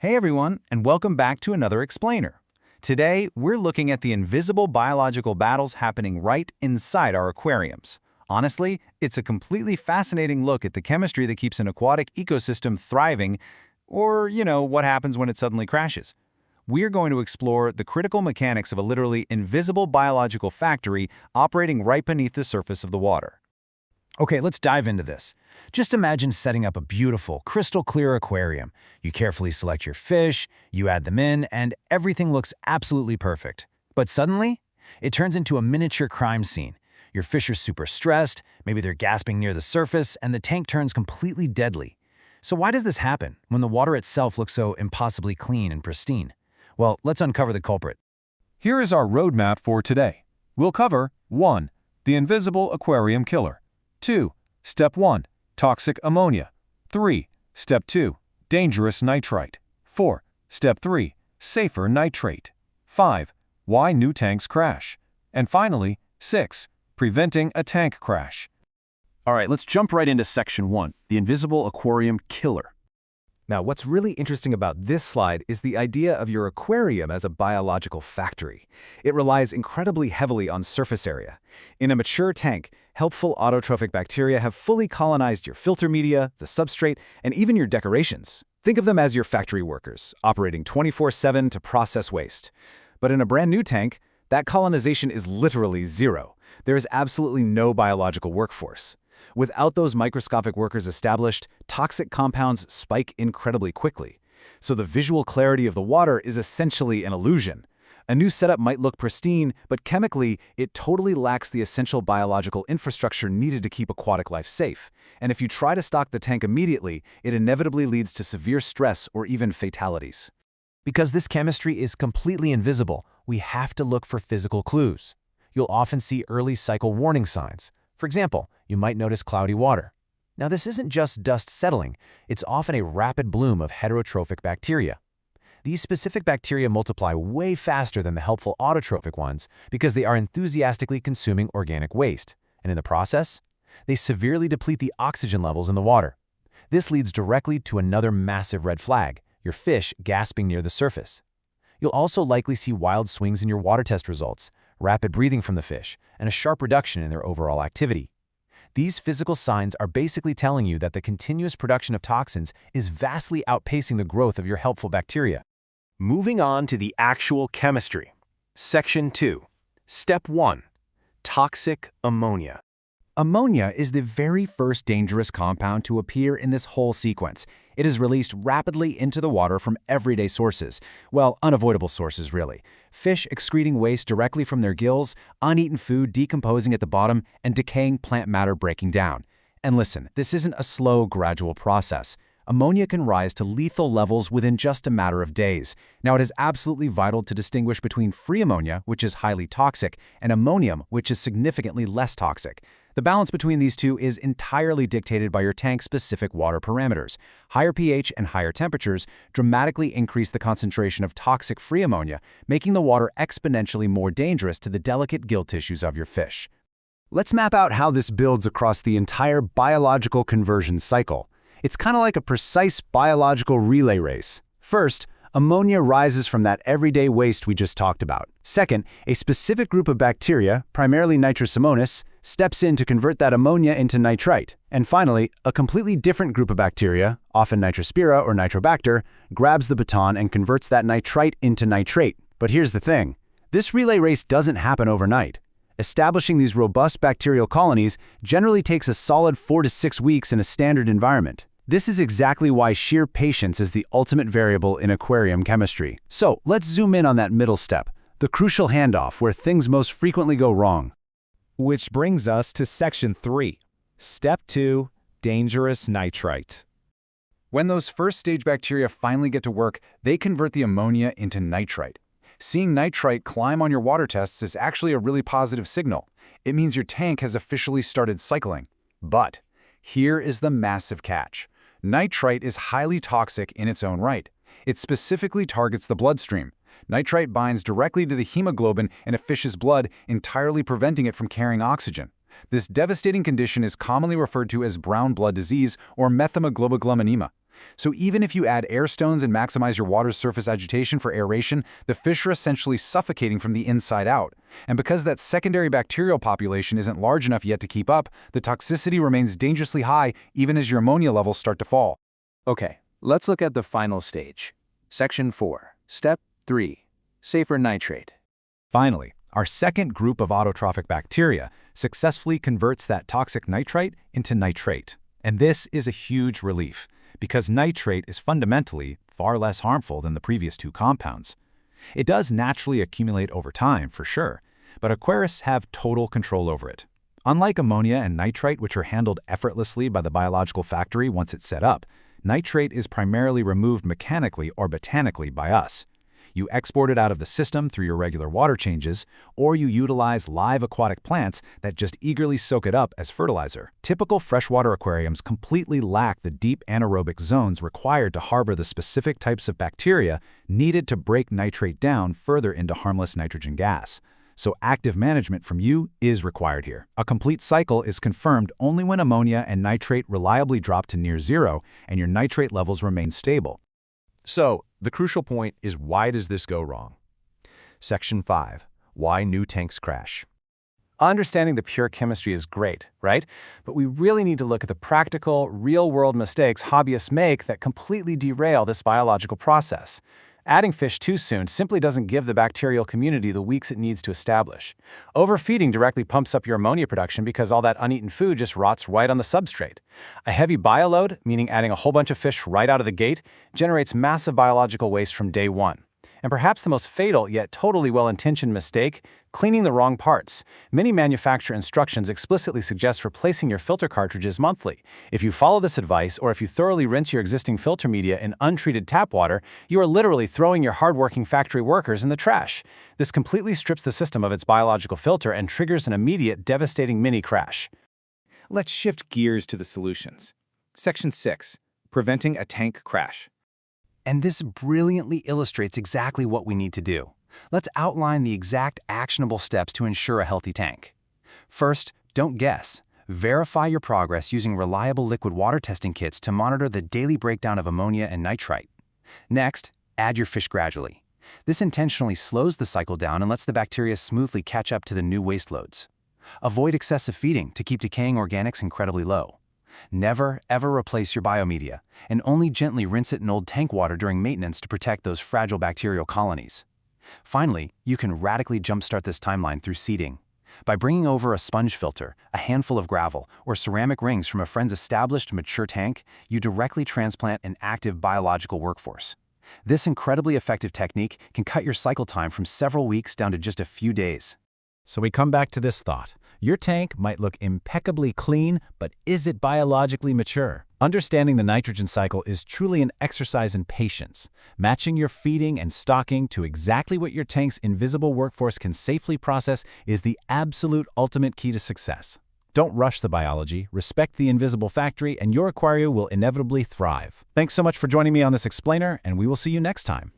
Hey everyone, and welcome back to another explainer. Today, we're looking at the invisible biological battles happening right inside our aquariums. Honestly, it's a completely fascinating look at the chemistry that keeps an aquatic ecosystem thriving, or, what happens when it suddenly crashes. We're going to explore the critical mechanics of a literally invisible biological factory operating right beneath the surface of the water. Okay, let's dive into this. Just imagine setting up a beautiful, crystal-clear aquarium. You carefully select your fish, you add them in, and everything looks absolutely perfect. But suddenly, it turns into a miniature crime scene. Your fish are super stressed, maybe they're gasping near the surface, and the tank turns completely deadly. So why does this happen when the water itself looks so impossibly clean and pristine? Well, let's uncover the culprit. Here is our roadmap for today. We'll cover 1. The invisible aquarium killer. 2. Step 1. Toxic ammonia. 3. Step 2. Dangerous nitrite. 4. Step 3. Safer nitrate. 5. Why new tanks crash. And finally, 6. Preventing a tank crash. All right, let's jump right into section 1, the invisible aquarium killer. Now, what's really interesting about this slide is the idea of your aquarium as a biological factory. It relies incredibly heavily on surface area. In a mature tank, helpful autotrophic bacteria have fully colonized your filter media, the substrate, and even your decorations. Think of them as your factory workers, operating 24/7 to process waste. But in a brand new tank, that colonization is literally zero. There is absolutely no biological workforce. Without those microscopic workers established, toxic compounds spike incredibly quickly. So the visual clarity of the water is essentially an illusion. A new setup might look pristine, but chemically, it totally lacks the essential biological infrastructure needed to keep aquatic life safe. And if you try to stock the tank immediately, it inevitably leads to severe stress or even fatalities. Because this chemistry is completely invisible, we have to look for physical clues. You'll often see early cycle warning signs. For example, you might notice cloudy water. Now, this isn't just dust settling, it's often a rapid bloom of heterotrophic bacteria. These specific bacteria multiply way faster than the helpful autotrophic ones because they are enthusiastically consuming organic waste, and in the process, they severely deplete the oxygen levels in the water. This leads directly to another massive red flag, your fish gasping near the surface. You'll also likely see wild swings in your water test results, rapid breathing from the fish, and a sharp reduction in their overall activity. These physical signs are basically telling you that the continuous production of toxins is vastly outpacing the growth of your helpful bacteria. Moving on to the actual chemistry. Section 2. Step 1. Toxic ammonia. Ammonia is the very first dangerous compound to appear in this whole sequence. It is released rapidly into the water from everyday sources. Well, unavoidable sources, really. Fish excreting waste directly from their gills, uneaten food decomposing at the bottom, and decaying plant matter breaking down. And listen, this isn't a slow, gradual process. Ammonia can rise to lethal levels within just a matter of days. Now, it is absolutely vital to distinguish between free ammonia, which is highly toxic, and ammonium, which is significantly less toxic. The balance between these two is entirely dictated by your tank's-specific water parameters. Higher pH and higher temperatures dramatically increase the concentration of toxic free ammonia, making the water exponentially more dangerous to the delicate gill tissues of your fish. Let's map out how this builds across the entire biological conversion cycle. It's kind of like a precise biological relay race. First, ammonia rises from that everyday waste we just talked about. Second, a specific group of bacteria, primarily Nitrosomonas, steps in to convert that ammonia into nitrite. And finally, a completely different group of bacteria, often Nitrospira or Nitrobacter, grabs the baton and converts that nitrite into nitrate. But here's the thing. This relay race doesn't happen overnight. Establishing these robust bacterial colonies generally takes a solid 4 to 6 weeks in a standard environment. This is exactly why sheer patience is the ultimate variable in aquarium chemistry. So let's zoom in on that middle step, the crucial handoff where things most frequently go wrong. Which brings us to section 3. Step 2, dangerous nitrite. When those first-stage bacteria finally get to work, they convert the ammonia into nitrite. Seeing nitrite climb on your water tests is actually a really positive signal. It means your tank has officially started cycling. But here is the massive catch. Nitrite is highly toxic in its own right. It specifically targets the bloodstream. Nitrite binds directly to the hemoglobin in a fish's blood, entirely preventing it from carrying oxygen. This devastating condition is commonly referred to as brown blood disease or methemoglobinemia. So even if you add air stones and maximize your water's surface agitation for aeration, the fish are essentially suffocating from the inside out. And because that secondary bacterial population isn't large enough yet to keep up, the toxicity remains dangerously high even as your ammonia levels start to fall. Okay, let's look at the final stage. Section 4, Step 3, Safer nitrate. Finally, our second group of autotrophic bacteria successfully converts that toxic nitrite into nitrate. And this is a huge relief, because nitrate is fundamentally far less harmful than the previous two compounds. It does naturally accumulate over time, for sure, but aquarists have total control over it. Unlike ammonia and nitrite, which are handled effortlessly by the biological factory once it's set up, nitrate is primarily removed mechanically or botanically by us. You export it out of the system through your regular water changes, or you utilize live aquatic plants that just eagerly soak it up as fertilizer. Typical freshwater aquariums completely lack the deep anaerobic zones required to harbor the specific types of bacteria needed to break nitrate down further into harmless nitrogen gas. So active management from you is required here. A complete cycle is confirmed only when ammonia and nitrate reliably drop to near zero and your nitrate levels remain stable. So, the crucial point is, why does this go wrong? Section 5. Why new tanks crash. Understanding the pure chemistry is great, right? But we really need to look at the practical, real-world mistakes hobbyists make that completely derail this biological process. Adding fish too soon simply doesn't give the bacterial community the weeks it needs to establish. Overfeeding directly pumps up your ammonia production because all that uneaten food just rots right on the substrate. A heavy bioload, meaning adding a whole bunch of fish right out of the gate, generates massive biological waste from day one. And perhaps the most fatal yet totally well-intentioned mistake, cleaning the wrong parts. Many manufacturer instructions explicitly suggest replacing your filter cartridges monthly. If you follow this advice, or if you thoroughly rinse your existing filter media in untreated tap water, you are literally throwing your hardworking factory workers in the trash. This completely strips the system of its biological filter and triggers an immediate, devastating mini-crash. Let's shift gears to the solutions. Section 6, Preventing a Tank Crash. And this brilliantly illustrates exactly what we need to do. Let's outline the exact actionable steps to ensure a healthy tank. First, don't guess. Verify your progress using reliable liquid water testing kits to monitor the daily breakdown of ammonia and nitrite. Next, add your fish gradually. This intentionally slows the cycle down and lets the bacteria smoothly catch up to the new waste loads. Avoid excessive feeding to keep decaying organics incredibly low. Never, ever replace your biomedia, and only gently rinse it in old tank water during maintenance to protect those fragile bacterial colonies. Finally, you can radically jumpstart this timeline through seeding. By bringing over a sponge filter, a handful of gravel, or ceramic rings from a friend's established, mature tank, you directly transplant an active biological workforce. This incredibly effective technique can cut your cycle time from several weeks down to just a few days. So we come back to this thought. Your tank might look impeccably clean, but is it biologically mature? Understanding the nitrogen cycle is truly an exercise in patience. Matching your feeding and stocking to exactly what your tank's invisible workforce can safely process is the absolute ultimate key to success. Don't rush the biology, respect the invisible factory, and your aquarium will inevitably thrive. Thanks so much for joining me on this explainer, and we will see you next time.